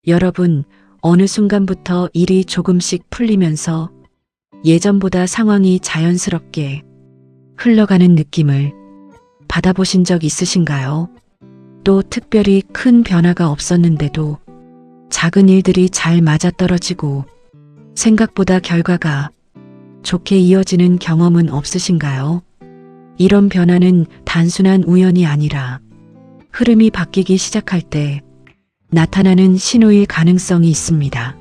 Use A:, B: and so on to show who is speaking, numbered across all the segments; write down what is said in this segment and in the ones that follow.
A: 여러분, 어느 순간부터 일이 조금씩 풀리면서 예전보다 상황이 자연스럽게 흘러가는 느낌을 받아보신 적 있으신가요? 또 특별히 큰 변화가 없었는데도 작은 일들이 잘 맞아떨어지고 생각보다 결과가 좋게 이어지는 경험은 없으신가요? 이런 변화는 단순한 우연이 아니라 흐름이 바뀌기 시작할 때 나타나는 신호일 가능성이 있습니다.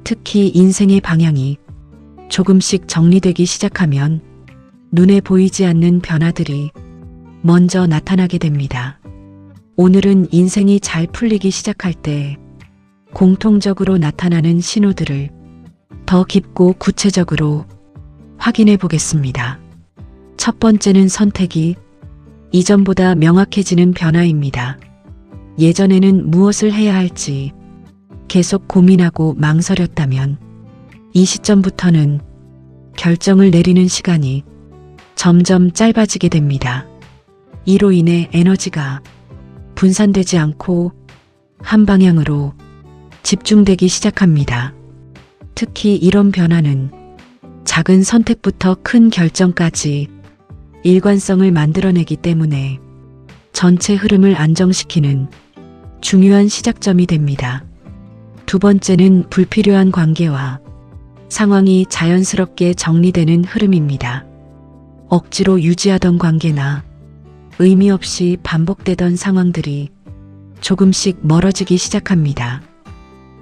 A: 특히 인생의 방향이 조금씩 정리되기 시작하면 눈에 보이지 않는 변화들이 먼저 나타나게 됩니다. 오늘은 인생이 잘 풀리기 시작할 때 공통적으로 나타나는 신호들을 더 깊고 구체적으로 확인해 보겠습니다. 첫 번째는 선택이 이전보다 명확해지는 변화입니다. 예전에는 무엇을 해야 할지 계속 고민하고 망설였다면 이 시점부터는 결정을 내리는 시간이 점점 짧아지게 됩니다. 이로 인해 에너지가 분산되지 않고 한 방향으로 집중되기 시작합니다. 특히 이런 변화는 작은 선택부터 큰 결정까지 일관성을 만들어내기 때문에 전체 흐름을 안정시키는 중요한 시작점이 됩니다. 두 번째는 불필요한 관계와 상황이 자연스럽게 정리되는 흐름입니다. 억지로 유지하던 관계나 의미 없이 반복되던 상황들이 조금씩 멀어지기 시작합니다.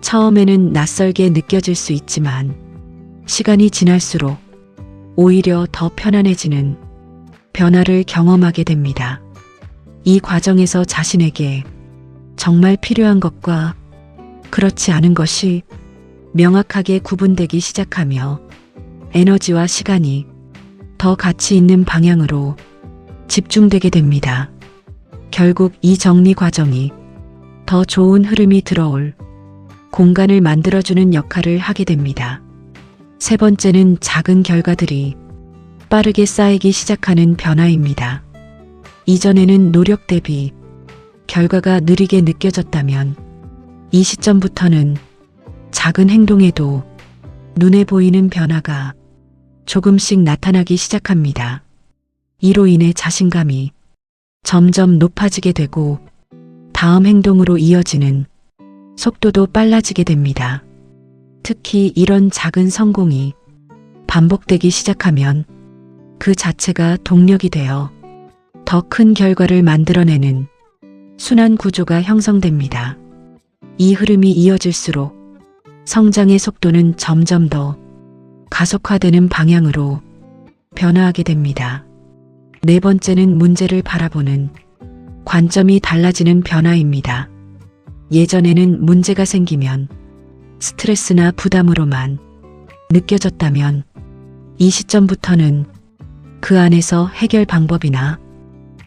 A: 처음에는 낯설게 느껴질 수 있지만 시간이 지날수록 오히려 더 편안해지는 변화를 경험하게 됩니다. 이 과정에서 자신에게 정말 필요한 것과 그렇지 않은 것이 명확하게 구분되기 시작하며 에너지와 시간이 더 가치 있는 방향으로 집중되게 됩니다. 결국 이 정리 과정이 더 좋은 흐름이 들어올 공간을 만들어주는 역할을 하게 됩니다. 세 번째는 작은 결과들이 빠르게 쌓이기 시작하는 변화입니다. 이전에는 노력 대비 결과가 느리게 느껴졌다면 이 시점부터는 작은 행동에도 눈에 보이는 변화가 조금씩 나타나기 시작합니다. 이로 인해 자신감이 점점 높아지게 되고 다음 행동으로 이어지는 속도도 빨라지게 됩니다. 특히 이런 작은 성공이 반복되기 시작하면 그 자체가 동력이 되어 더 큰 결과를 만들어내는 순환 구조가 형성됩니다. 이 흐름이 이어질수록 성장의 속도는 점점 더 가속화되는 방향으로 변화하게 됩니다. 네 번째는 문제를 바라보는 관점이 달라지는 변화입니다. 예전에는 문제가 생기면 스트레스나 부담으로만 느껴졌다면 이 시점부터는 그 안에서 해결 방법이나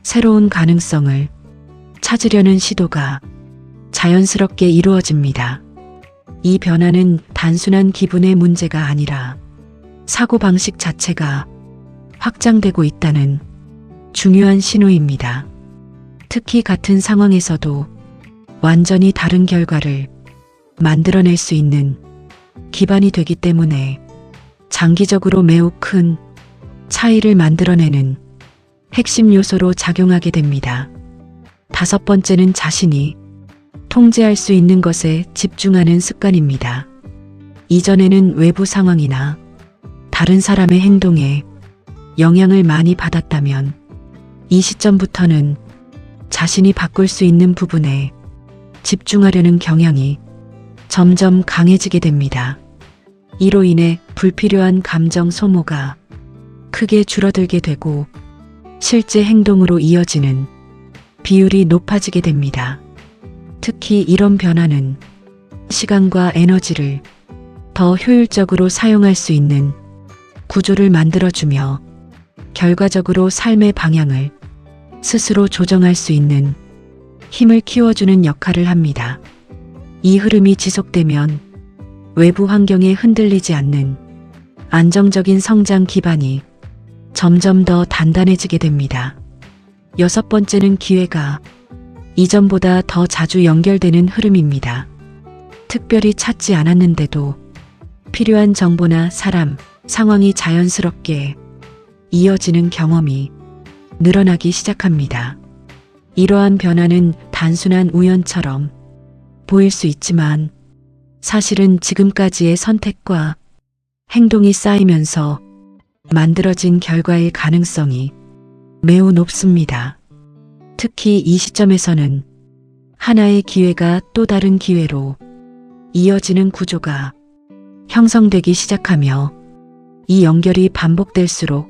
A: 새로운 가능성을 찾으려는 시도가 자연스럽게 이루어집니다. 이 변화는 단순한 기분의 문제가 아니라 사고방식 자체가 확장되고 있다는 중요한 신호입니다. 특히 같은 상황에서도 완전히 다른 결과를 만들어낼 수 있는 기반이 되기 때문에 장기적으로 매우 큰 차이를 만들어내는 핵심 요소로 작용하게 됩니다. 다섯 번째는 자신이 통제할 수 있는 것에 집중하는 습관입니다. 이전에는 외부 상황이나 다른 사람의 행동에 영향을 많이 받았다면 이 시점부터는 자신이 바꿀 수 있는 부분에 집중하려는 경향이 점점 강해지게 됩니다. 이로 인해 불필요한 감정 소모가 크게 줄어들게 되고 실제 행동으로 이어지는 비율이 높아지게 됩니다. 특히 이런 변화는 시간과 에너지를 더 효율적으로 사용할 수 있는 구조를 만들어주며 결과적으로 삶의 방향을 스스로 조정할 수 있는 힘을 키워주는 역할을 합니다. 이 흐름이 지속되면 외부 환경에 흔들리지 않는 안정적인 성장 기반이 점점 더 단단해지게 됩니다. 여섯 번째는 기회가 이전보다 더 자주 연결되는 흐름입니다. 특별히 찾지 않았는데도 필요한 정보나 사람, 상황이 자연스럽게 이어지는 경험이 늘어나기 시작합니다. 이러한 변화는 단순한 우연처럼 보일 수 있지만 사실은 지금까지의 선택과 행동이 쌓이면서 만들어진 결과일 가능성이 매우 높습니다. 특히 이 시점에서는 하나의 기회가 또 다른 기회로 이어지는 구조가 형성되기 시작하며 이 연결이 반복될수록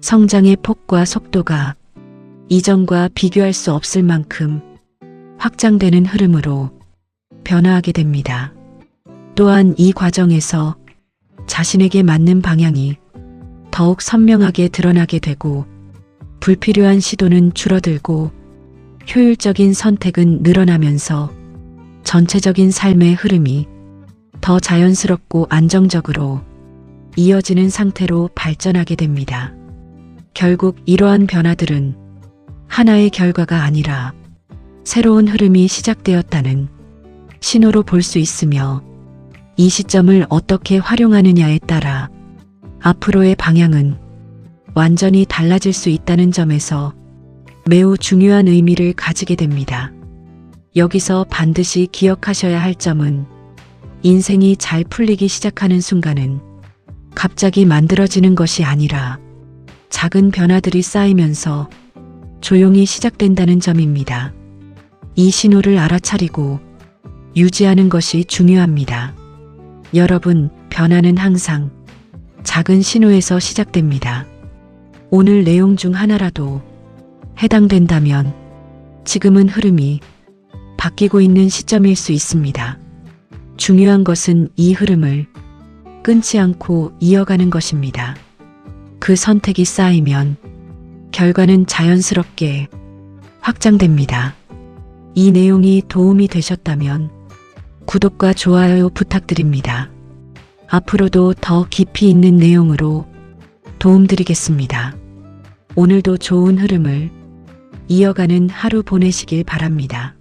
A: 성장의 폭과 속도가 이전과 비교할 수 없을 만큼 확장되는 흐름으로 변화하게 됩니다. 또한 이 과정에서 자신에게 맞는 방향이 더욱 선명하게 드러나게 되고 불필요한 시도는 줄어들고 효율적인 선택은 늘어나면서 전체적인 삶의 흐름이 더 자연스럽고 안정적으로 이어지는 상태로 발전하게 됩니다. 결국 이러한 변화들은 하나의 결과가 아니라 새로운 흐름이 시작되었다는 신호로 볼 수 있으며 이 시점을 어떻게 활용하느냐에 따라 앞으로의 방향은 완전히 달라질 수 있다는 점에서 매우 중요한 의미를 가지게 됩니다. 여기서 반드시 기억하셔야 할 점은 인생이 잘 풀리기 시작하는 순간은 갑자기 만들어지는 것이 아니라 작은 변화들이 쌓이면서 조용히 시작된다는 점입니다. 이 신호를 알아차리고 유지하는 것이 중요합니다. 여러분, 변화는 항상 작은 신호에서 시작됩니다. 오늘 내용 중 하나라도 해당된다면 지금은 흐름이 바뀌고 있는 시점일 수 있습니다. 중요한 것은 이 흐름을 끊지 않고 이어가는 것입니다. 그 선택이 쌓이면 결과는 자연스럽게 확장됩니다. 이 내용이 도움이 되셨다면 구독과 좋아요 부탁드립니다. 앞으로도 더 깊이 있는 내용으로 도움드리겠습니다. 오늘도 좋은 흐름을 이어가는 하루 보내시길 바랍니다.